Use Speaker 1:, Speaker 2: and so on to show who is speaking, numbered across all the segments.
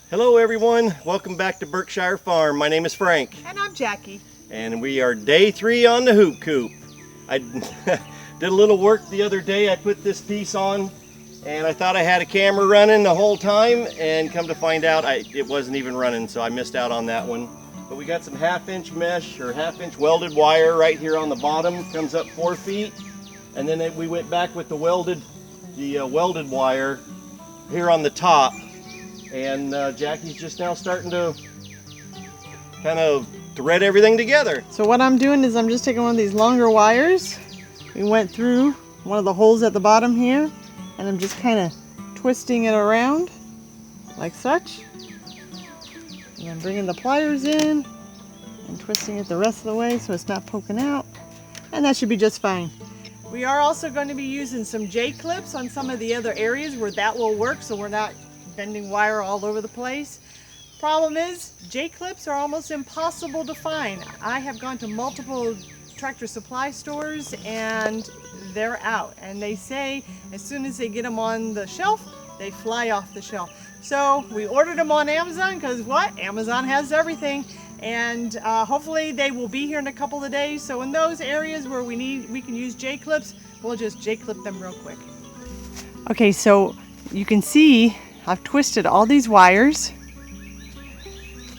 Speaker 1: Hello everyone, welcome back to Burkeshire Farm. My name is Frank.
Speaker 2: And I'm Jackie.
Speaker 1: And we are day 3 on the HOOP Coop. I did a little work the other day. I put this piece on and I thought I had a camera running the whole time, and come to find out it wasn't even running, so I missed out on that one. But we got some 1/2-inch mesh or 1/2-inch welded wire right here on the bottom, comes up 4 feet. And then we went back with the welded wire here on the top. And Jackie's just now starting to kind of thread everything together.
Speaker 2: So what I'm doing is I'm just taking one of these longer wires. We went through one of the holes at the bottom here, and I'm just kind of twisting it around like such. And I'm bringing the pliers in and twisting it the rest of the way so it's not poking out. And that should be just fine. We are also going to be using some J-clips on some of the other areas where that will work, so we're not bending wire all over the place. Problem is, J-clips are almost impossible to find. I have gone to multiple tractor supply stores and they're out. And they say as soon as they get them on the shelf, they fly off the shelf. So we ordered them on Amazon because what? Amazon has everything. And hopefully they will be here in a couple of days. So in those areas where we can use J-clips, we'll just J-clip them real quick. Okay, so you can see I've twisted all these wires,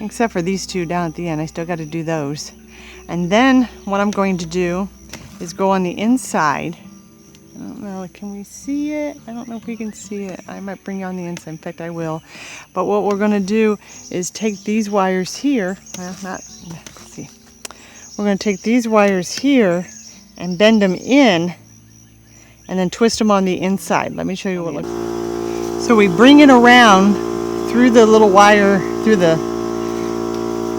Speaker 2: except for these two down at the end. I still got to do those. And then what I'm going to do is go on the inside. I don't know, can we see it? I don't know if we can see it. I might bring you on the inside. In fact, I will. But what we're going to do is take these wires here. Well, let's see. We're going to take these wires here and bend them in and then twist them on the inside. Let me show you what it looks like. So we bring it around through the little wire, through the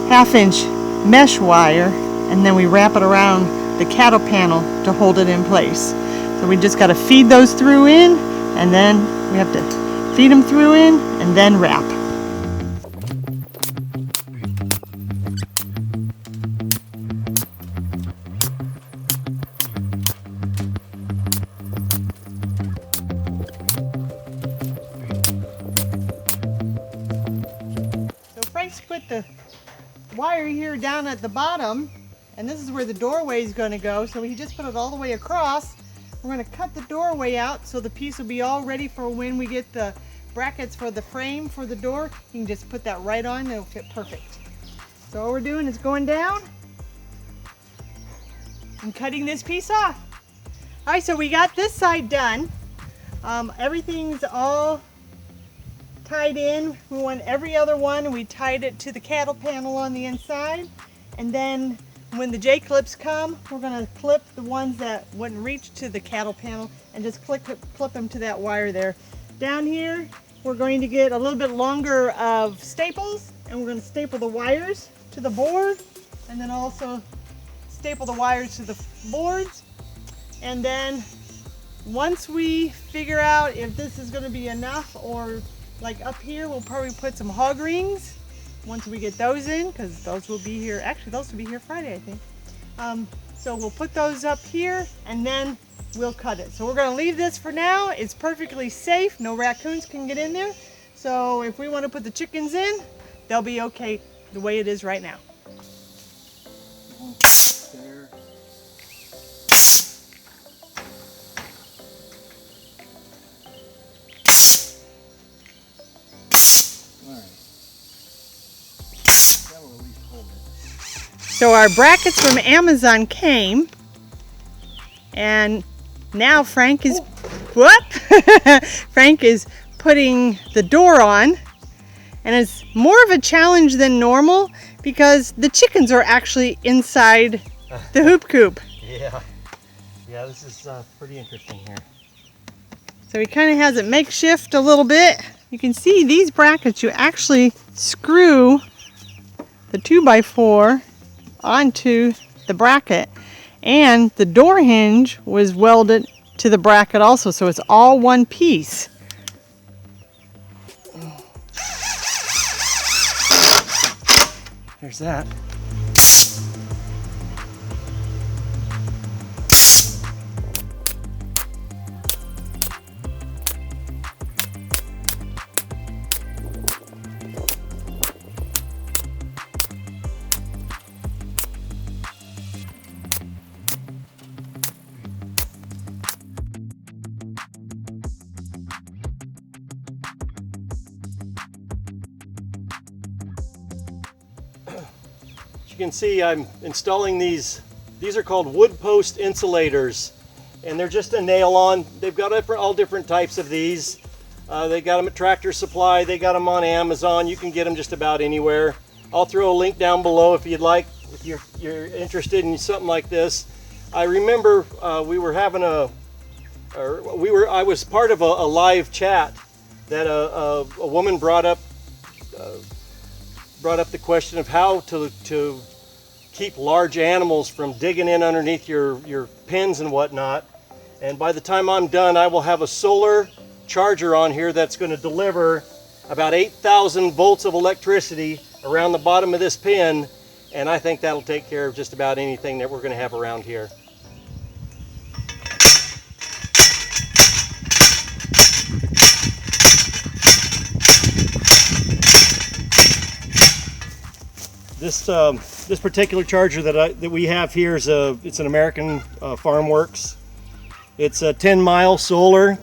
Speaker 2: 1/2-inch mesh wire, and then we wrap it around the cattle panel to hold it in place. So we just got to feed those through in, and then we have to feed them through in and then wrap. Put the wire here down at the bottom, and this is where the doorway is going to go, so we just put it all the way across. We're going to cut the doorway out so the piece will be all ready for when we get the brackets for the frame for the door. You can just put that right on and it'll fit perfect. So all we're doing is going down and cutting this piece off. Alright, so we got this side done. Everything's all tied in. We went every other one, and we tied it to the cattle panel on the inside. And then when the J-clips come, we're going to clip the ones that wouldn't reach to the cattle panel and just clip them to that wire there. Down here, we're going to get a little bit longer of staples, and we're going to staple the wires to the board, and then also staple the wires to the boards. And then once we figure out if this is going to be enough, or like up here, we'll probably put some hog rings once we get those in, because those will be here. Actually, those will be here Friday, I think. So we'll put those up here, and then we'll cut it. So we're going to leave this for now. It's perfectly safe. No raccoons can get in there. So if we want to put the chickens in, they'll be okay the way it is right now. So our brackets from Amazon came, and now Frank is Frank is putting the door on, and it's more of a challenge than normal because the chickens are actually inside the HOOP Coop.
Speaker 1: Yeah, this is pretty interesting here.
Speaker 2: So he kind of has it makeshift a little bit. You can see these brackets, you actually screw the 2x4 onto the bracket, and the door hinge was welded to the bracket also, so it's all one piece.
Speaker 1: There's that. As you can see, I'm installing these. These are called wood post insulators, and they're just a nail on. They've got all different types of these. They got them at Tractor Supply. They got them on Amazon. You can get them just about anywhere. I'll throw a link down below if you'd like, if you're interested in something like this. I remember we were having I was part of a live chat that a woman brought up the question of how to keep large animals from digging in underneath your pens and whatnot. And by the time I'm done, I will have a solar charger on here that's going to deliver about 8,000 volts of electricity around the bottom of this pen, and I think that'll take care of just about anything that we're going to have around here. This particular charger that we have here is it's an American Farm Works. It's a 10-mile solar,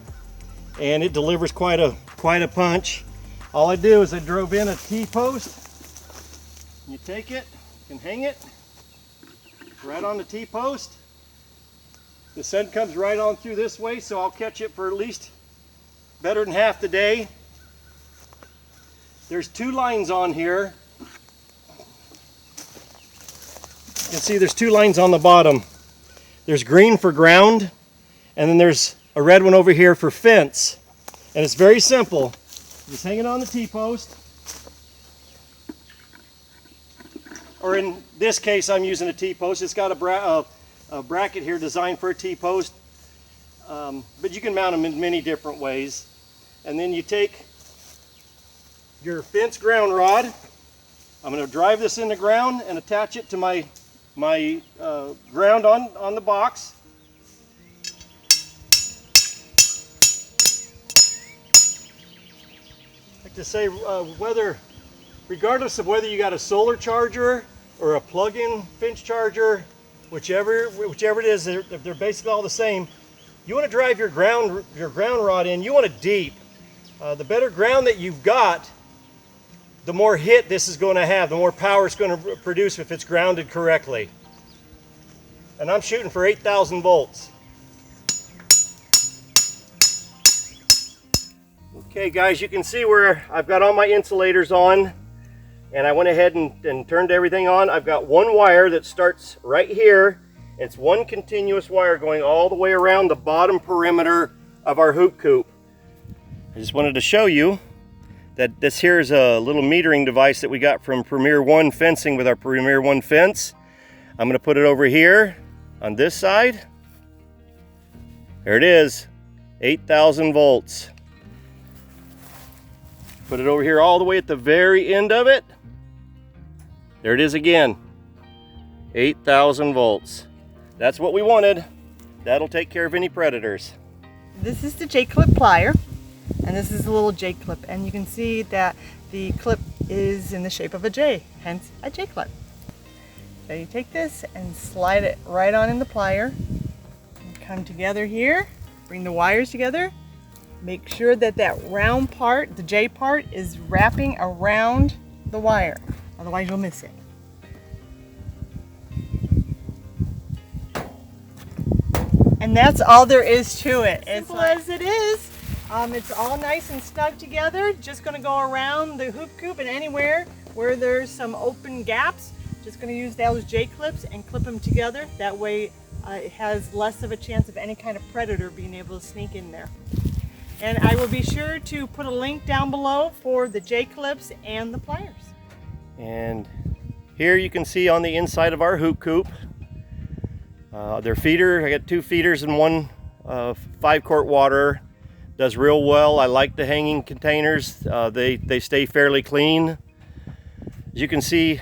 Speaker 1: and it delivers quite a punch. All I do is I drove in a T-post. You take it, you can hang it right on the T-post. The sun comes right on through this way, so I'll catch it for at least better than half the day. There's 2 lines on here. You can see there's 2 lines on the bottom. There's green for ground, and then there's a red one over here for fence. And it's very simple. Just hang it on the T-post. Or in this case, I'm using a T-post. It's got a bracket here designed for a T-post. But you can mount them in many different ways. And then you take your fence ground rod. I'm going to drive this in the ground and attach it to my ground on the box. I like to say regardless of whether you got a solar charger or a plug-in fence charger, whichever it is, they're basically all the same. You want to drive your ground rod in. You want it deep. The better ground that you've got, the more hit this is going to have, the more power it's going to produce if it's grounded correctly. And I'm shooting for 8,000 volts. Okay guys, you can see where I've got all my insulators on, and I went ahead and turned everything on. I've got one wire that starts right here. It's one continuous wire going all the way around the bottom perimeter of our hoop coop. I just wanted to show you that this here is a little metering device that we got from Premier One Fencing with our Premier One fence. I'm going to put it over here on this side. There it is, 8,000 volts. Put it over here all the way at the very end of it. There it is again, 8,000 volts. That's what we wanted. That'll take care of any predators.
Speaker 2: This is the J-clip plier, and this is a little J-clip, and you can see that the clip is in the shape of a J, hence a J-clip. So you take this and slide it right on in the plier. And come together here, bring the wires together. Make sure that that round part, the J part, is wrapping around the wire. Otherwise you'll miss it. And that's all there is to it. As simple as it is. It's all nice and snug together. Just going to go around the hoop coop and anywhere where there's some open gaps. Just going to use those J-clips and clip them together. That way it has less of a chance of any kind of predator being able to sneak in there. And I will be sure to put a link down below for the J-clips and the pliers.
Speaker 1: And here you can see on the inside of our hoop coop, their feeder. I got 2 feeders and one 5-quart water. Does real well. I like the hanging containers. They stay fairly clean. As you can see,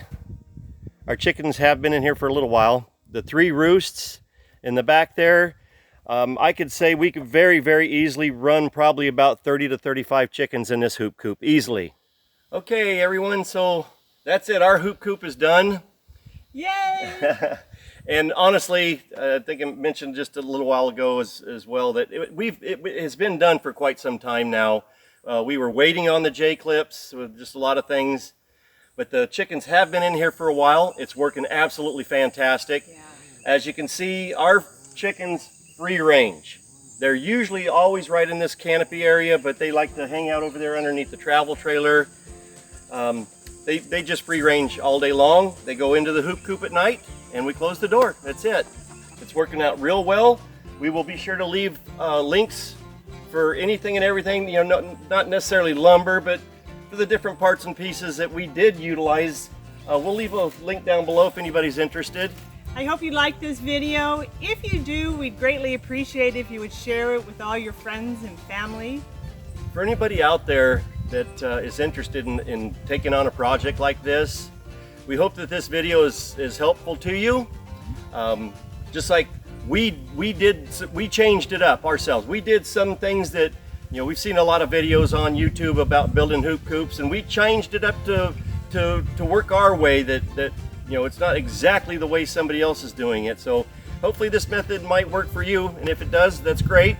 Speaker 1: our chickens have been in here for a little while. The 3 roosts in the back there, I could say we could very, very easily run probably about 30 to 35 chickens in this hoop coop, easily. Okay, everyone, so that's it. Our hoop coop is done.
Speaker 2: Yay!
Speaker 1: And honestly, I think I mentioned just a little while ago as well that it has been done for quite some time now. We were waiting on the J-clips with just a lot of things. but the chickens have been in here for a while. It's working absolutely fantastic.
Speaker 3: Yeah.
Speaker 1: As you can see, our chickens free range. They're usually always right in this canopy area, but they like to hang out over there underneath the travel trailer. They just free range all day long. They go into the hoop coop at night and we close the door. That's it. It's working out real well. We will be sure to leave links for anything and everything, you know, not necessarily lumber, but for the different parts and pieces that we did utilize. We'll leave a link down below if anybody's interested.
Speaker 3: I hope you liked this video. If you do, we'd greatly appreciate if you would share it with all your friends and family.
Speaker 1: For anybody out there that is interested in taking on a project like this, we hope that this video is helpful to you. Just like we changed it up ourselves. We did some things that, you know, we've seen a lot of videos on YouTube about building hoop coops, and we changed it up to work our way, that you know, it's not exactly the way somebody else is doing it. So hopefully this method might work for you, and if it does, that's great.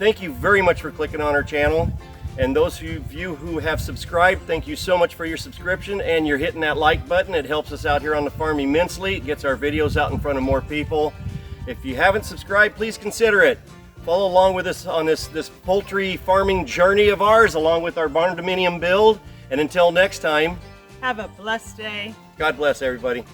Speaker 1: Thank you very much for clicking on our channel, and those of you who have subscribed, thank you so much for your subscription, and you're hitting that like button. It helps us out here on the farm immensely. It gets our videos out in front of more people. If you haven't subscribed, please consider it. Follow along with us on this poultry farming journey of ours, along with our Barndominium Build. And until next time,
Speaker 3: Have a blessed day.
Speaker 1: God bless everybody.